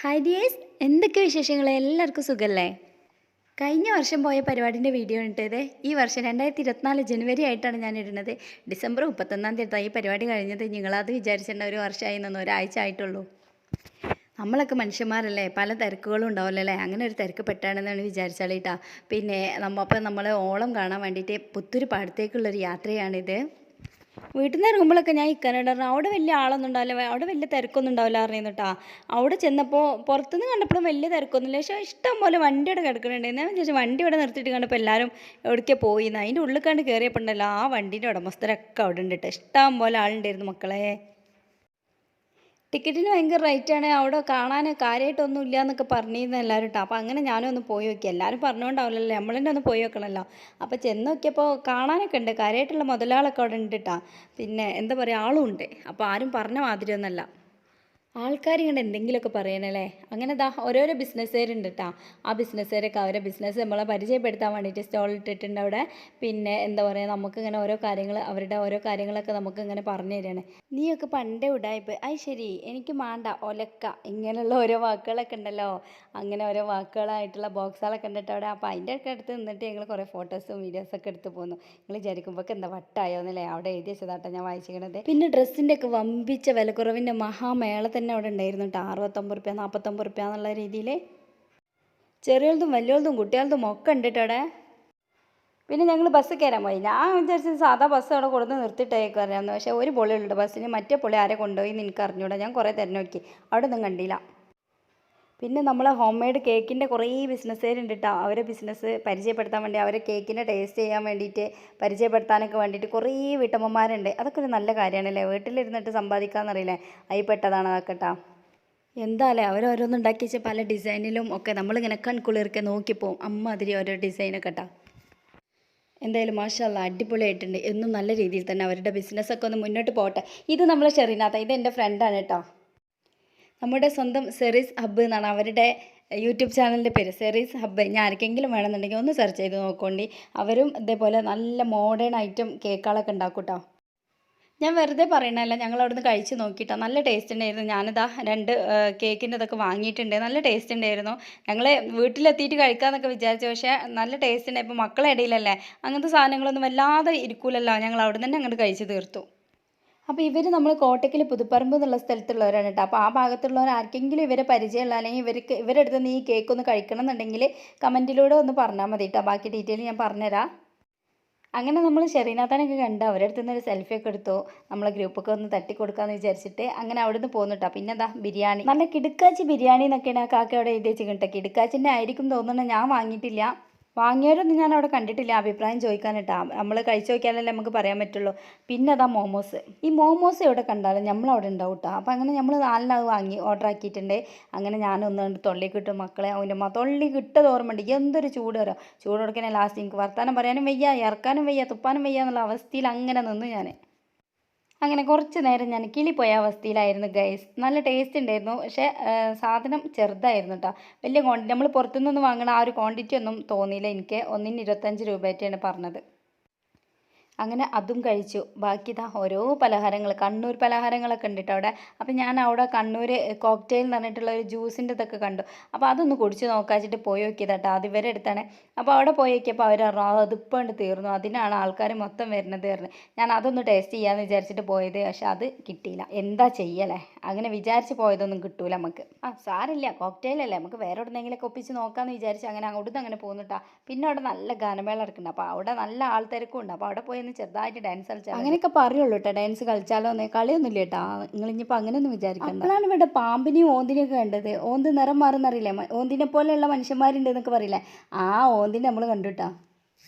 Hi dears, എന്തൊക്കെ വിശേഷങ്ങൾ? എല്ലാവർക്കും സുഖമല്ലേ? കഴിഞ്ഞ വർഷം പോയ പരിപാടിൻ്റെ വീഡിയോ ഇട്ടത് ഈ വർഷം 2024 ജനുവരി ആയിട്ടാണ് ഞാൻ ഇടുന്നത്. ഡിസംബർ 31 തീയതി ഈ പരിപാടി കഴിഞ്ഞത്. നിങ്ങളത് വിചാരിച്ചിട്ടുണ്ട ഒരു വർഷമായി എന്നൊന്നും, ഒരാഴ്ച ആയിട്ടുള്ളൂ. നമ്മളൊക്കെ മനുഷ്യന്മാരല്ലേ, പല തിരക്കുകളും ഉണ്ടാവില്ല അല്ലേ? അങ്ങനെ ഒരു തിരക്ക് പെട്ടാണെന്നാണ് വിചാരിച്ചാളിട്ടാ. പിന്നെ നമ്മൾ ഓളം കാണാൻ വേണ്ടിയിട്ട് പുത്തൂർ പാടത്തേക്കുള്ളൊരു യാത്രയാണിത്. വീട്ടിൽ നിന്ന് ഇറങ്ങുമ്പോഴൊക്കെ ഞാൻ ഇക്കാനോട് അവിടെ വലിയ ആളൊന്നും ഉണ്ടാവില്ല, അവിടെ വലിയ തിരക്കൊന്നും ഉണ്ടാവില്ല അറിയുന്നു കേട്ടോ. അവിടെ ചെന്നപ്പോൾ പുറത്തുനിന്ന് കണ്ടപ്പോഴും വലിയ തിരക്കൊന്നുമില്ല, പക്ഷേ ഇഷ്ടം പോലെ വണ്ടിയുടെ കിടക്കുന്നുണ്ട്. ഞാൻ വിചാരിച്ചു വണ്ടി ഇവിടെ നിർത്തിയിട്ട് കണ്ടപ്പോൾ എല്ലാവരും എവിടേക്കാണ് പോയിന്ന്. അതിൻ്റെ ഉള്ളിൽ കണ്ട് കയറിയപ്പോൾ ഉണ്ടല്ലോ, ആ വണ്ടീൻ്റെ ഉടമസ്ഥരൊക്കെ അവിടെ ഉണ്ട് കേട്ടോ. ഇഷ്ടം പോലെ ആളുണ്ടായിരുന്നു മക്കളെ. ടിക്കറ്റിന് ഭയങ്കര റേറ്റാണ്, അവിടെ കാണാൻ കാര്യമായിട്ടൊന്നും ഇല്ല എന്നൊക്കെ പറഞ്ഞിരുന്നു എല്ലാവരും കേട്ടോ. അപ്പോൾ അങ്ങനെ ഞാനും ഒന്ന് പോയി നോക്കി. എല്ലാവരും പറഞ്ഞുകൊണ്ടാവില്ലല്ലോ, നമ്മൾ തന്നെ ഒന്ന് പോയി നോക്കണമല്ലോ. അപ്പോൾ ചെന്ന് നോക്കിയപ്പോൾ കാണാനൊക്കെ ഉണ്ട്, കാര്യമായിട്ടുള്ള മുതലാളൊക്കെ അവിടെ ഉണ്ട് കേട്ടോ. പിന്നെ എന്താ പറയുക, ആളും ഉണ്ട്. അപ്പോൾ ആരും പറഞ്ഞ മാതിരിയൊന്നുമല്ല. ആൾക്കാർ ഇങ്ങനെ എന്തെങ്കിലുമൊക്കെ പറയണല്ലേ. അങ്ങനെ ഓരോരോ ബിസിനസ്സുകാരുണ്ട് കേട്ടോ. ആ ബിസിനസ്സുകാരൊക്കെ അവരെ ബിസിനസ് നമ്മളെ പരിചയപ്പെടുത്താൻ വേണ്ടിയിട്ട് സ്റ്റോൾ ഇട്ടിട്ടുണ്ട് അവിടെ. പിന്നെ എന്താ പറയുക, നമുക്കിങ്ങനെ ഓരോ കാര്യങ്ങൾ, അവരുടെ ഓരോ കാര്യങ്ങളൊക്കെ നമുക്കിങ്ങനെ പറഞ്ഞു തരികയാണ്. നീയൊക്കെ പണ്ടേ ഉടായിപ്പ്, അത് ശരി, എനിക്ക് മാണ്ട ഒലക്ക, ഇങ്ങനെയുള്ള ഓരോ വാക്കുകളൊക്കെ ഉണ്ടല്ലോ. അങ്ങനെ ഓരോ വാക്കുകളായിട്ടുള്ള ബോക്സുകളൊക്കെ ഉണ്ട് കേട്ടോ അവിടെ. അപ്പോൾ അതിൻ്റെ ഒക്കെ അടുത്ത് നിന്നിട്ട് ഞങ്ങൾ കുറേ ഫോട്ടോസും വീഡിയോസൊക്കെ എടുത്ത് പോന്നു. നിങ്ങൾ വിചാരിക്കുമ്പോൾ എന്താ വട്ടായോ എന്നല്ലേ, അവിടെ എഴുതി വെച്ചതാട്ടോ ഞാൻ വായിച്ചിരിക്കണത്. പിന്നെ ഡ്രസ്സിൻ്റെ ഒക്കെ വമ്പിച്ച വിലക്കുറവിൻ്റെ മഹാമേള തന്നെ അവിടെ ഉണ്ടായിരുന്നു കേട്ടോ. 69 റുപ്യ 49 റുപ്യ എന്നുള്ള രീതിയിൽ ചെറിയതും വലിയതും കുട്ടികളതും ഒക്കെ ഉണ്ട് കേട്ടോ അവിടെ. പിന്നെ ഞങ്ങൾ ബസ് കയറാൻ പോയി. ഞാൻ വിചാരിച്ചത് സാധാ ബസ് അവിടെ കൊടുത്ത് നിർത്തിയിട്ടേക്കായിരുന്നു. പക്ഷേ ഒരു പൊളിയുണ്ട് ബസ്സിന്, മറ്റേ പൊളി ആരെ കൊണ്ടുപോയി എന്ന് എനിക്ക് അറിഞ്ഞൂടാ. ഞാൻ കുറേ തിരഞ്ഞു നോക്കി, അവിടെ ഒന്നും കണ്ടില്ല. പിന്നെ നമ്മൾ ഹോം മെയ്ഡ് കേക്കിൻ്റെ കുറേ ബിസിനസ്സുകാരുണ്ട് കേട്ടോ. അവരെ ബിസിനസ് പരിചയപ്പെടുത്താൻ വേണ്ടി, അവരെ കേക്കിൻ്റെ ടേസ്റ്റ് ചെയ്യാൻ വേണ്ടിയിട്ട്, പരിചയപ്പെടുത്താനൊക്കെ വേണ്ടിയിട്ട് കുറേ വീട്ടമ്മമാരുണ്ട്. അതൊക്കെ ഒരു നല്ല കാര്യമാണല്ലേ, വീട്ടിലിരുന്നിട്ട് സമ്പാദിക്കാമെന്നറിയില്ലേ, അതിൽ പെട്ടതാണ് അതൊക്കെ കേട്ടോ. എന്താല്ലേ, അവരോരോന്നുണ്ടാക്കി വെച്ചാൽ പല ഡിസൈനിലും ഒക്കെ നമ്മളിങ്ങനെ കൺകുളിർക്കെ നോക്കിപ്പോവും. അമ്മാതിരി ഓരോ ഡിസൈനൊക്കെ കേട്ടോ. എന്തായാലും മാഷാ അല്ലാ അടിപൊളിയായിട്ടുണ്ട്. എന്നും നല്ല രീതിയിൽ തന്നെ അവരുടെ ബിസിനസ്സൊക്കെ ഒന്ന് മുന്നോട്ട് പോകട്ടെ. ഇത് നമ്മളെ ഷെറീനാത്ത, ഇത് എൻ്റെ ഫ്രണ്ടാണ് കേട്ടോ. നമ്മുടെ സ്വന്തം സെറീസ് ഹബ്ബ് എന്നാണ് അവരുടെ യൂട്യൂബ് ചാനലിൻ്റെ പേര്, സെറീസ് ഹബ്ബ്. ഞാൻ ആർക്കെങ്കിലും വേണമെന്നുണ്ടെങ്കിൽ ഒന്ന് സെർച്ച് ചെയ്ത് നോക്കോണ്ടി. അവരും ഇതേപോലെ നല്ല മോഡേൺ ഐറ്റം കേക്കുകളൊക്കെ ഉണ്ടാക്കും കേട്ടോ. ഞാൻ വെറുതെ പറയണല്ല, ഞങ്ങൾ അവിടുന്ന് കഴിച്ച് നോക്കിയിട്ടോ, നല്ല ടേസ്റ്റ് ഉണ്ടായിരുന്നു. ഞാനിതാ 2 കേക്കിൻ്റെ ഇതൊക്കെ വാങ്ങിയിട്ടുണ്ട്, നല്ല ടേസ്റ്റ് ഉണ്ടായിരുന്നു. ഞങ്ങൾ വീട്ടിലെത്തിയിട്ട് കഴിക്കാമെന്നൊക്കെ വിചാരിച്ചു, പക്ഷേ നല്ല ടേസ്റ്റ് ഉണ്ട്. ഇപ്പോൾ മക്കളുടെ ഇടയിലല്ലേ, അങ്ങനത്തെ സാധനങ്ങളൊന്നും വല്ലാതെ ഇരിക്കൂലല്ലോ, ഞങ്ങൾ അവിടെ തന്നെ അങ്ങോട്ട് കഴിച്ച് തീർത്തു. അപ്പോൾ ഇവർ നമ്മൾ കോട്ടയ്ക്കൽ പുതുപ്പറമ്പ് എന്നുള്ള സ്ഥലത്തുള്ളവരാണ് കേട്ടോ. അപ്പോൾ ആ ഭാഗത്തുള്ളവർ ആർക്കെങ്കിലും ഇവരെ പരിചയമുള്ള, അല്ലെങ്കിൽ ഇവരുടെ അടുത്ത് നിന്ന് ഈ കേക്ക് ഒന്ന് കഴിക്കണം എന്നുണ്ടെങ്കിൽ കമൻറ്റിലൂടെ ഒന്ന് പറഞ്ഞാൽ മതി കേട്ടോ. ബാക്കി ഡീറ്റെയിൽ ഞാൻ പറഞ്ഞുതരാം. അങ്ങനെ നമ്മൾ ഷെറീനാത്താനൊക്കെ കണ്ട് അവരുടെ അടുത്ത് നിന്ന് ഒരു സെൽഫിയൊക്കെ എടുത്തു. നമ്മളെ ഗ്രൂപ്പൊക്കെ ഒന്ന് തട്ടിക്കൊടുക്കാമെന്ന് വിചാരിച്ചിട്ട് അങ്ങനെ അവിടെ നിന്ന് പോന്നു കേട്ടോ. പിന്നെ ബിരിയാണി, നല്ല കിടുക്കാച്ചി ബിരിയാണി എന്നൊക്കെയാണ് ആ കാക്ക അവിടെ എഴുതി വെച്ചിട്ട്. കിടുക്കാച്ചിൻ്റെ ആയിരിക്കും തോന്നുന്നത്, ഞാൻ വാങ്ങിയിട്ടില്ല. വാങ്ങിയവരൊന്നും ഞാൻ അവിടെ കണ്ടിട്ടില്ല, അഭിപ്രായം ചോദിക്കാനിട്ടാ. നമ്മൾ കഴിച്ചു നോക്കിയാലല്ലേ നമുക്ക് പറയാൻ പറ്റുള്ളൂ. പിന്നെ മോമോസ്, ഈ മോമോസ് എവിടെ കണ്ടാലും നമ്മളവിടെ ഉണ്ടാവും കേട്ടോ. അപ്പോൾ അങ്ങനെ നമ്മൾ 4 വാങ്ങി ഓർഡർ ആക്കിയിട്ടുണ്ട്. അങ്ങനെ ഞാനൊന്ന് തൊള്ളി കിട്ടും മക്കളെ, അവൻ്റെ തൊള്ളി കിട്ടത് ഓർമ്മയുണ്ട്. എന്തൊരു ചൂട് വരാം, ചൂട് കൊടുക്കണേ. ലാസ്റ്റ് എനിക്ക് വർത്താനം പറയാനും വയ്യ, ഇറക്കാനും വയ്യ, തുപ്പാനും വയ്യ എന്നുള്ള അവസ്ഥയിൽ അങ്ങനെ നിന്ന് ഞാൻ. അങ്ങനെ കുറച്ച് നേരം ഞാൻ കിളിപ്പോയ അവസ്ഥയിലായിരുന്നു ഗൈസ്. നല്ല ടേസ്റ്റ് ഉണ്ടായിരുന്നു, പക്ഷേ സാധനം ചെറുതായിരുന്നു കേട്ടോ. വലിയ ക്വാണ്ടിറ്റി, നമ്മൾ പുറത്തുനിന്ന് വാങ്ങണ ആ ഒരു ക്വാണ്ടിറ്റി ഒന്നും തോന്നിയില്ല എനിക്ക്. ഒന്നിന് 25 രൂപയായിട്ടാണ് പറഞ്ഞത്. അങ്ങനെ അതും കഴിച്ചു. ബാക്കി ഓരോ പലഹാരങ്ങൾ, കണ്ണൂർ പലഹാരങ്ങളൊക്കെ ഉണ്ട് കേട്ടോ അവിടെ. അപ്പം ഞാൻ അവിടെ കണ്ണൂർ കോക്ടെയിൽ എന്ന് പറഞ്ഞിട്ടുള്ള ഒരു ജ്യൂസിൻ്റെ ഇതൊക്കെ കണ്ടു. അപ്പോൾ അതൊന്ന് കുടിച്ച് നോക്കാച്ചിട്ട് പോയി നോക്കിയതാട്ടോ. അത് ഇവരെ അടുത്താണ്. അപ്പോൾ അവിടെ പോയി നോക്കിയപ്പോൾ അവർ അതിപ്പോൾ ഉണ്ട് തീർന്നു, അതിനാണ് ആൾക്കാർ മൊത്തം വരുന്നത് പറഞ്ഞു. ഞാൻ അതൊന്ന് ടേസ്റ്റ് ചെയ്യാമെന്ന് വിചാരിച്ചിട്ട് പോയത്, പക്ഷെ അത് കിട്ടിയില്ല. എന്താ ചെയ്യലേ, അങ്ങനെ വിചാരിച്ച് പോയതൊന്നും കിട്ടൂല നമുക്ക്. സാരില്ല, കോക്ടെയിലല്ലേ, നമുക്ക് വേറെ എവിടെന്നെങ്കിലൊക്കെ ഒപ്പിച്ച് നോക്കാമെന്ന് വിചാരിച്ച് അങ്ങനെ അവിടുന്ന് അങ്ങനെ പോന്നിട്ടാ. പിന്നെ അവിടെ നല്ല ഗാനമേള നടക്കുന്നുണ്ട്. അപ്പോൾ അവിടെ നല്ല ആൾത്തിരക്കും ഉണ്ട്. അപ്പോൾ അവിടെ പോയി ചെറുതായിട്ട് ഡാൻസ് കളിച്ചാൽ അങ്ങനെയൊക്കെ പറയുള്ളൂ കേട്ടോ. ഡാൻസ് കളിച്ചാലോ എന്നേ, കളിയൊന്നുമില്ല കേട്ടോ. നിങ്ങൾ ഇനിയിപ്പോൾ അങ്ങനെയൊന്നും വിചാരിക്കണ്ട. അപ്പോഴാണ് ഇവിടെ പാമ്പിനെയും ഓന്തിനെയൊക്കെ കണ്ടത്. ഓന്ത് നിറം മാറുന്നറിയില്ലേ, ഓന്തിനെ പോലെയുള്ള മനുഷ്യന്മാരുണ്ട് എന്നൊക്കെ പറയില്ലേ, ആ ഓന്തിനെ നമ്മൾ കണ്ടു കേട്ടോ.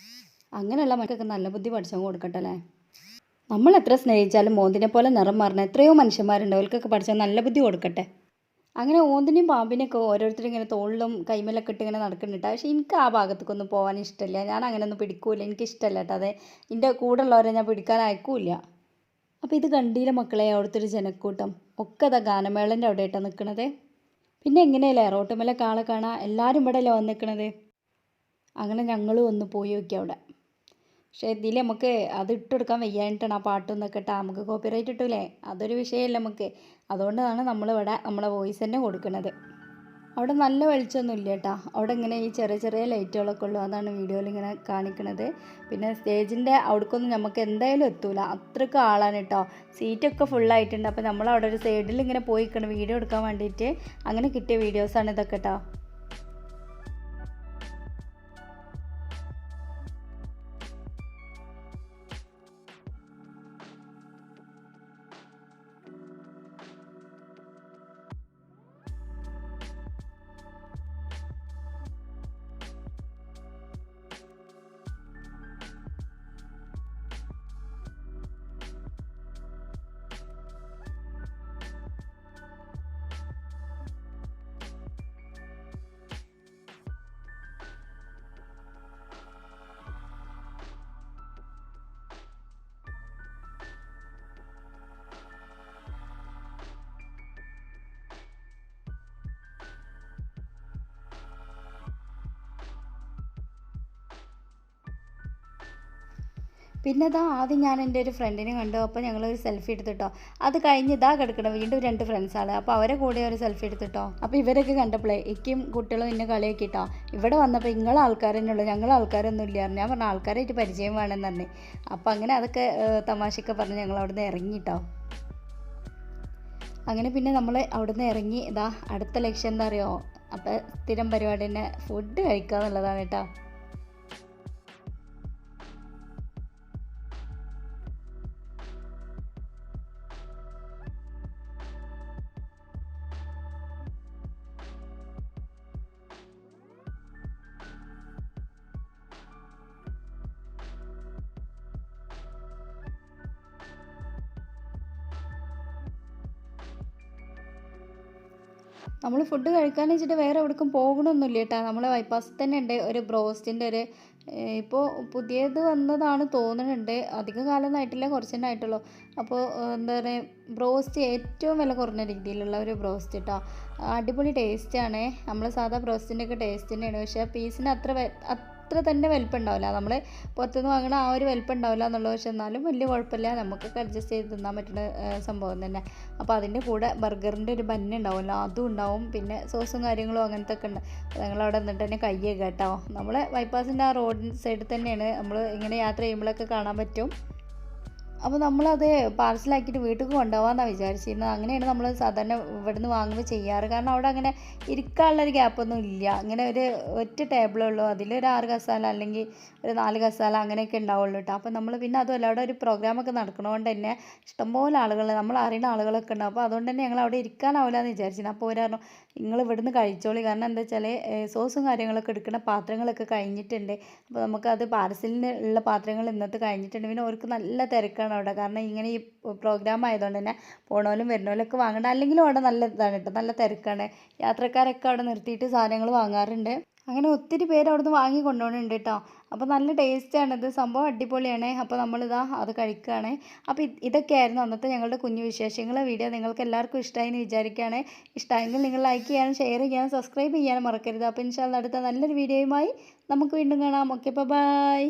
അങ്ങനെയുള്ള മക്കൾക്ക് നല്ല ബുദ്ധി പഠിച്ചാൽ കൊടുക്കട്ടെ അല്ലേ. നമ്മൾ എത്ര സ്നേഹിച്ചാലും ഓന്തിനെ പോലെ നിറം മാറുന്ന എത്രയോ മനുഷ്യന്മാരുണ്ട്, അവർക്കൊക്കെ പഠിച്ചാൽ നല്ല ബുദ്ധി കൊടുക്കട്ടെ. അങ്ങനെ ഓന്തിനെയും പാമ്പിനെയൊക്കെ ഓരോരുത്തരും ഇങ്ങനെ തോളിലും കൈമേലൊക്കെ ഇട്ട് ഇങ്ങനെ നടക്കുന്നുണ്ട്. പക്ഷേ എനിക്ക് ആ ഭാഗത്തേക്കൊന്നും പോകാൻ ഇഷ്ടമില്ല. ഞാൻ അങ്ങനെയൊന്നും പിടിക്കൂല, എനിക്കിഷ്ടമല്ല കേട്ടോ. അതെ, എൻ്റെ കൂടെ ഉള്ളവരെ ഞാൻ പിടിക്കാൻ അയക്കൂല. അപ്പോൾ ഇത് കണ്ടില്ല മക്കളെ, അവിടുത്തെ ഒരു ജനക്കൂട്ടം ഒക്കെ ഗാനമേളൻ്റെ അവിടെ ആയിട്ടാണ് നിൽക്കണത്. പിന്നെ എങ്ങനെയല്ലേ റോട്ടുമേലൊക്കെ ആളെ കാണാൻ, എല്ലാവരും ഇവിടെ അല്ലേ വന്ന് നിൽക്കണത്. അങ്ങനെ ഞങ്ങളും ഒന്ന് പോയി നോക്കി അവിടെ. പക്ഷേ ഇതിൽ നമുക്ക് അത് ഇട്ടെടുക്കാൻ വയ്യായിട്ടാണ് ആ പാട്ടൊന്നൊക്കെ കേട്ടോ. നമുക്ക് കോപ്പിറൈറ്റ് ഇട്ടൂലേ, അതൊരു വിഷയമല്ല നമുക്ക്. അതുകൊണ്ടാണ് നമ്മളിവിടെ നമ്മളെ വോയിസ് തന്നെ കൊടുക്കുന്നത്. അവിടെ നല്ല വെളിച്ചമൊന്നും ഇല്ല കേട്ടോ. അവിടെ ഇങ്ങനെ ഈ ചെറിയ ചെറിയ ലൈറ്റുകളൊക്കെ ഉള്ളൂ. അതാണ് വീഡിയോയിൽ ഇങ്ങനെ കാണിക്കുന്നത്. പിന്നെ സ്റ്റേജിൻ്റെ അവിടേക്കൊന്നും നമുക്ക് എന്തായാലും എത്തൂല, അത്രയ്ക്ക് ആളാണ് കേട്ടോ. സീറ്റൊക്കെ ഫുള്ളായിട്ടുണ്ട്. അപ്പോൾ നമ്മൾ അവിടെ ഒരു സൈഡിൽ ഇങ്ങനെ പോയി നിൽക്കണം വീഡിയോ എടുക്കാൻ വേണ്ടിയിട്ട്. അങ്ങനെ കിട്ടിയ വീഡിയോസാണ് ഇതൊക്കെ കേട്ടോ. പിന്നെ ഇതാ ആദ്യം ഞാൻ എൻ്റെ ഒരു ഫ്രണ്ടിനെ കണ്ടു. അപ്പോൾ ഞങ്ങളൊരു സെൽഫി എടുത്തിട്ടോ. അത് കഴിഞ്ഞ് ഇതാ കിടക്കണം വീണ്ടും 2 ഫ്രണ്ട്സാണ്. അപ്പോൾ അവരെ കൂടെ ഒരു സെൽഫി എടുത്തിട്ടോ. അപ്പോൾ ഇവരൊക്കെ കണ്ടപ്പോഴേ ഇക്കും കുട്ടികളും എന്നെ കളിയാക്കിട്ടോ. ഇവിടെ വന്നപ്പോൾ നിങ്ങളെ ആൾക്കാർ തന്നെ ഉള്ളൂ, ഞങ്ങളെ ആൾക്കാരൊന്നും ഇല്ല. ഞാൻ പറഞ്ഞ ആൾക്കാരായിട്ട് പരിചയം വേണമെന്ന് പറഞ്ഞേ. അപ്പോൾ അങ്ങനെ അതൊക്കെ തമാശയൊക്കെ പറഞ്ഞ് ഞങ്ങൾ അവിടെ നിന്ന് ഇറങ്ങിട്ടോ. അങ്ങനെ പിന്നെ നമ്മൾ അവിടെ നിന്ന് ഇറങ്ങി. ഇതാ അടുത്ത ലക്ഷ്യം എന്താ അറിയോ? അപ്പോൾ സ്ഥിരം പരിപാടി തന്നെ ഫുഡ് കഴിക്കുക എന്നുള്ളതാണ് കേട്ടോ. നമ്മൾ ഫുഡ് കഴിക്കാന്ന് വെച്ചിട്ട് വേറെ എവിടേക്കും പോകണമൊന്നുമില്ല കേട്ടോ. നമ്മൾ ബൈപ്പാസിൽ തന്നെ ഉണ്ട് ഒരു ബ്രോസ്റ്റിൻ്റെ ഒരു ഇപ്പോൾ പുതിയത് വന്നതാണ് തോന്നുന്നുണ്ട്. അധിക കാലമൊന്നും ആയിട്ടില്ല, കുറച്ച് തന്നെ ആയിട്ടുള്ളൂ. അപ്പോൾ എന്താ പറയുക, ബ്രോസ്റ്റ് ഏറ്റവും വില കുറഞ്ഞ രീതിയിലുള്ള ഒരു ബ്രോസ്റ്റ് കേട്ടോ. അടിപൊളി ടേസ്റ്റാണ്. നമ്മൾ സാധാ ബ്രോസ്റ്റിൻ്റെ ഒക്കെ ടേസ്റ്റ് തന്നെയാണ്. പക്ഷേ പീസിന് അത്ര തന്നെ വലിപ്പം ഉണ്ടാവില്ല. നമ്മൾ പുറത്തുനിന്ന് വാങ്ങണ ആ ഒരു വലിപ്പം ഉണ്ടാവില്ല എന്നുള്ളത്. പക്ഷെ എന്നാലും വലിയ കുഴപ്പമില്ല, നമുക്കൊക്കെ അഡ്ജസ്റ്റ് ചെയ്ത് തിന്നാൻ പറ്റുന്ന സംഭവം തന്നെ. അപ്പോൾ അതിൻ്റെ കൂടെ ബർഗറിൻ്റെ ഒരു ബന്ന് ഉണ്ടാവുമല്ലോ, അതും ഉണ്ടാവും. പിന്നെ സോസും കാര്യങ്ങളും അങ്ങനത്തെ ഒക്കെ ഉണ്ട്. ഞങ്ങളവിടെ നിന്നിട്ട് തന്നെ കയ്യൊക്കെ കേട്ടോ. നമ്മൾ ബൈപ്പാസിൻ്റെ ആ റോഡ് സൈഡിൽ തന്നെയാണ്. നമ്മൾ ഇങ്ങനെ യാത്ര ചെയ്യുമ്പോഴൊക്കെ കാണാൻ പറ്റും. അപ്പോൾ നമ്മളത് പാർസലാക്കിയിട്ട് വീട്ടിലേക്ക് കൊണ്ടുപോകാമെന്നാണ് വിചാരിച്ചിരുന്നത്. അങ്ങനെയാണ് നമ്മൾ സാധാരണ ഇവിടുന്ന് വാങ്ങുമ്പോൾ ചെയ്യാറ്. കാരണം അവിടെ അങ്ങനെ ഇരിക്കാനുള്ളൊരു ഗ്യാപ്പൊന്നും ഇല്ല. അങ്ങനെ ഒറ്റ ടേബിളേ ഉള്ളൂ. അതിലൊരു 6 കസാല അല്ലെങ്കിൽ ഒരു 4 കസാല അങ്ങനെയൊക്കെ ഉണ്ടാവുള്ളൂ കേട്ടോ. അപ്പോൾ നമ്മൾ പിന്നെ അതുമല്ല അവിടെ ഒരു പ്രോഗ്രാമൊക്കെ നടക്കണതുകൊണ്ട് തന്നെ ഇഷ്ടംപോലെ ആളുകൾ, നമ്മൾ അറിയുന്ന ആളുകളൊക്കെ ഉണ്ടാവും. അപ്പോൾ അതുകൊണ്ട് തന്നെ ഞങ്ങൾ അവിടെ ഇരിക്കാനാവില്ല എന്ന് വിചാരിച്ചിരുന്നു. അപ്പോൾ ഒരു പറഞ്ഞു നിങ്ങൾ ഇവിടുന്ന് കഴിച്ചോളി, കാരണം എന്താ വെച്ചാൽ സോസും കാര്യങ്ങളൊക്കെ എടുക്കുന്ന പാത്രങ്ങളൊക്കെ കഴിഞ്ഞിട്ടുണ്ട്. അപ്പോൾ നമുക്കത് പാർസലിന് ഉള്ള പാത്രങ്ങൾ ഇന്നത്തെ കഴിഞ്ഞിട്ടുണ്ട്. പിന്നെ അവർക്ക് നല്ല തിരക്കാണ് അവിടെ. കാരണം ഇങ്ങനെ ഈ പ്രോഗ്രാം ആയതുകൊണ്ട് തന്നെ പോണോലും വരുന്നോലൊക്കെ വാങ്ങണ്ട. അല്ലെങ്കിലും അവിടെ നല്ല ഇതാണ് കേട്ടോ, നല്ല തിരക്കാണ്. യാത്രക്കാരൊക്കെ അവിടെ നിർത്തിയിട്ട് സാധനങ്ങൾ വാങ്ങാറുണ്ട്. അങ്ങനെ ഒത്തിരി പേര് അവിടുന്ന് വാങ്ങി കൊണ്ടുപോകുന്നുണ്ട് കേട്ടോ. അപ്പോൾ നല്ല ടേസ്റ്റാണിത്, സംഭവം അടിപൊളിയാണ്. അപ്പോൾ നമ്മളിതാ അത് കഴിക്കുകയാണ്. അപ്പോൾ ഇതൊക്കെയായിരുന്നു അന്നത്തെ ഞങ്ങളുടെ കുഞ്ഞു വിശേഷങ്ങൾ. വീഡിയോ നിങ്ങൾക്ക് എല്ലാവർക്കും ഇഷ്ടമായി എന്ന് വിചാരിക്കുകയാണ്. ഇഷ്ടമായെങ്കിൽ നിങ്ങൾ ലൈക്ക് ചെയ്യാനും ഷെയർ ചെയ്യാനും സബ്സ്ക്രൈബ് ചെയ്യാനും മറക്കരുത്. അപ്പോൾ ഇൻഷാ അല്ലാഹ് അടുത്ത നല്ലൊരു വീഡിയോയുമായി നമുക്ക് വീണ്ടും കാണാം. Okay, by.